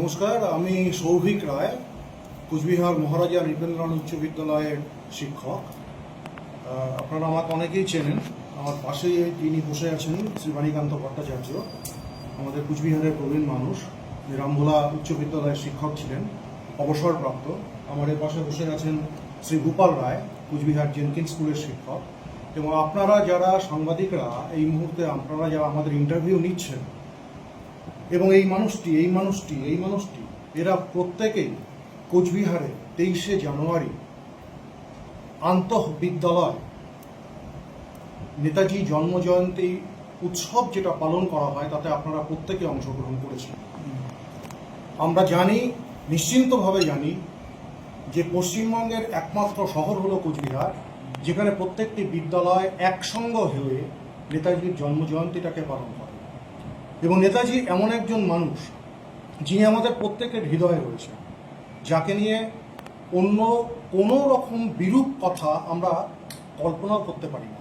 নমস্কার, আমি সৌভিক রায়, কুচবিহার মহারাজা নৃপেন্দ্রনাথ উচ্চ বিদ্যালয়ের শিক্ষক। আপনারা আমাকে অনেকেই চেনেন। আমার পাশেই তিনি বসে আছেন শ্রী বাণীকান্ত ভট্টাচার্য, আমাদের কুচবিহারের প্রবীণ মানুষ, রামভোলা উচ্চ বিদ্যালয়ের শিক্ষক ছিলেন, অবসরপ্রাপ্ত। আমার এর পাশে বসে আছেন শ্রী গোপাল রায়, কুচবিহার জেনকিন্স স্কুলের শিক্ষক। এবং আপনারা যারা সাংবাদিকরা এই মুহূর্তে আপনারা যারা আমাদের ইন্টারভিউ নিচ্ছেন, এবং এই মানুষটি এরা প্রত্যেকেই কোচবিহারে 23শে জানুয়ারি আন্তঃবিদ্যালয় নেতাজি জন্মজয়ন্তী উৎসব যেটা পালন করা হয় তাতে আপনারা প্রত্যেকে অংশগ্রহণ করেছেন। আমরা জানি, নিশ্চিন্তভাবে জানি, যে পশ্চিমবঙ্গের একমাত্র শহর হলো কোচবিহার, যেখানে প্রত্যেকটি বিদ্যালয় একসঙ্গ হয়ে নেতাজির জন্মজয়ন্তীটাকে পালন করে। এবং নেতাজি এমন একজন মানুষ যিনি আমাদের প্রত্যেকের হৃদয়ে রয়েছে, যাকে নিয়ে অন্য কোনো রকম বিরূপ কথা আমরা কল্পনাও করতে পারি না।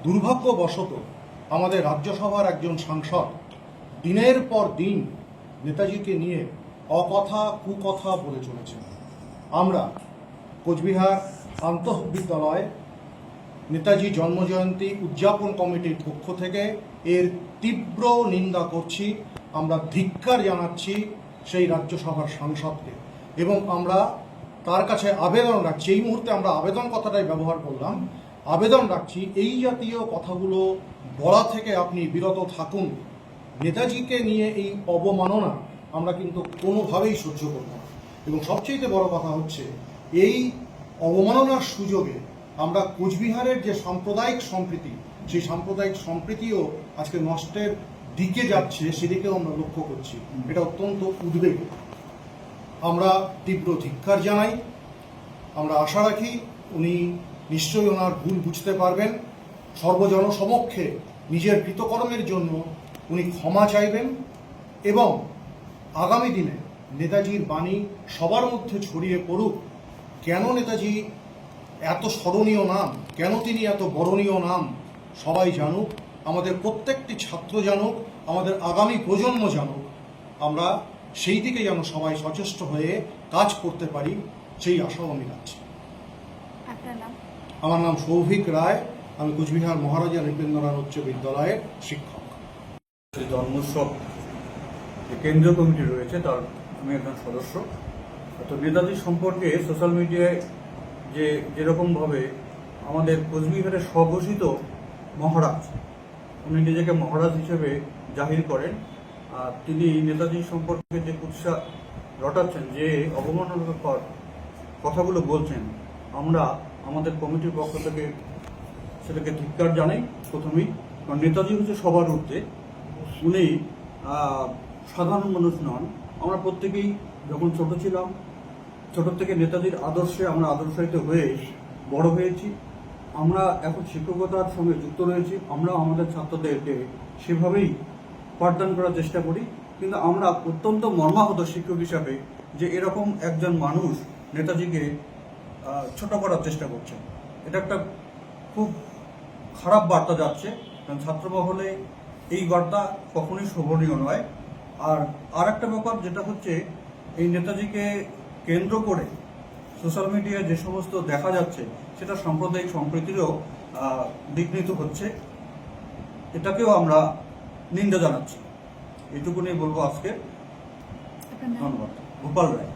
দুর্ভাগ্যবশত আমাদের রাজ্যসভার একজন সাংসদ দিনের পর দিন নেতাজিকে নিয়ে অকথা কুকথা বলে চলেছেন। আমরা কোচবিহার আন্তঃবিদ্যালয় নেতাজি জন্মজয়ন্তী উদযাপন কমিটির পক্ষ থেকে এর তীব্র নিন্দা করছি। আমরা ধিক্কার জানাচ্ছি সেই রাজ্যসভার সাংসদকে, এবং আমরা তার কাছে আবেদন রাখছি, এই মুহূর্তে আমরা আবেদন কথাটাই ব্যবহার করলাম, আবেদন রাখছি এই জাতীয় কথাগুলো বলা থেকে আপনি বিরত থাকুন। নেতাজিকে নিয়ে এই অবমাননা আমরা কিন্তু কোনোভাবেই সহ্য করব না। এবং সবচেয়ে বড় কথা হচ্ছে, এই অবমাননার সুযোগে আমরা কোচবিহারের যে সাম্প্রদায়িক সম্প্রীতি, সেই সাম্প্রদায়িক সম্প্রীতিও আজকে নষ্টের দিকে যাচ্ছে, সেদিকেও আমরা লক্ষ্য করছি। এটা অত্যন্ত উদ্বেগ। আমরা তীব্র ধিক্কার জানাই। আমরা আশা রাখি উনি নিশ্চয়ই ওনার ভুল বুঝতে পারবেন, সর্বজনসমক্ষে নিজের কৃতকর্মের জন্য উনি ক্ষমা চাইবেন, এবং আগামী দিনে নেতাজির বাণী সবার মধ্যে ছড়িয়ে পড়ুক। কেন নেতাজি এত স্মরণীয় নাম, কেন তিনি এত বরণীয় নাম সবাই জানুক, আমাদের প্রত্যেকটি ছাত্র জানুক, আমাদের আগামী প্রজন্ম জানুক। আমরা সেই দিকে যেন সবাই সচেষ্ট হয়ে কাজ করতে পারি, সেই আশাও আমি রাখছি। আমার নাম সৌভিক রায়, আমি কুচবিহার মহারাজা নৃপেন্দ্রনাথ উচ্চ বিদ্যালয়ের শিক্ষক। জন্মোৎসব যে কেন্দ্রীয় কমিটি রয়েছে তার আমি একজন সদস্য। তো নেতাজি সম্পর্কে সোশ্যাল মিডিয়ায় যেরকমভাবে আমাদের কোচবিহারের স্বঘোষিত মহারাজ, উনি নিজেকে মহারাজ হিসেবে জাহির করেন, তিনি নেতাজি সম্পর্কে যে কুৎসা রটাচ্ছেন, যে অবমাননাকর কথাগুলো বলছেন, আমরা আমাদের কমিটির পক্ষ থেকে সেটাকে ধিক্কার জানাই প্রথমেই। কারণ নেতাজি হচ্ছে সবার ঊর্ধ্বে, উনি সাধারণ মানুষ নন। আমরা প্রত্যেকেই যখন ছোট ছিলাম, ছোট থেকে নেতাজির আদর্শে আমরা আদর্শিত হয়ে বড় হয়েছি। আমরা এখন শিক্ষকতার সঙ্গে যুক্ত রয়েছি। আমরা আমাদের ছাত্রদেরকে সেভাবেই পাঠদান করার চেষ্টা করি। কিন্তু আমরা অত্যন্ত মর্মাহত শিক্ষক হিসাবে যে এরকম একজন মানুষ নেতাজিকে ছোট করার চেষ্টা করছে, এটা একটা খুব খারাপ বার্তা যাচ্ছে। কারণ ছাত্রমহলে এই বার্তা কখনোই শোভনীয় নয়। আর একটা ব্যাপার যেটা হচ্ছে, এই নেতাজিকে কেন্দ্র করে সোশ্যাল মিডিয়ায় যে সমস্ত দেখা যাচ্ছে, সেটা সাম্প্রদায়িক সম্প্রীতিরও বিঘ্নিত হচ্ছে। এটাকেও আমরা নিন্দা জানাচ্ছি। এটুকুনি বলবো আজকে। ধন্যবাদ। গোপাল রায়।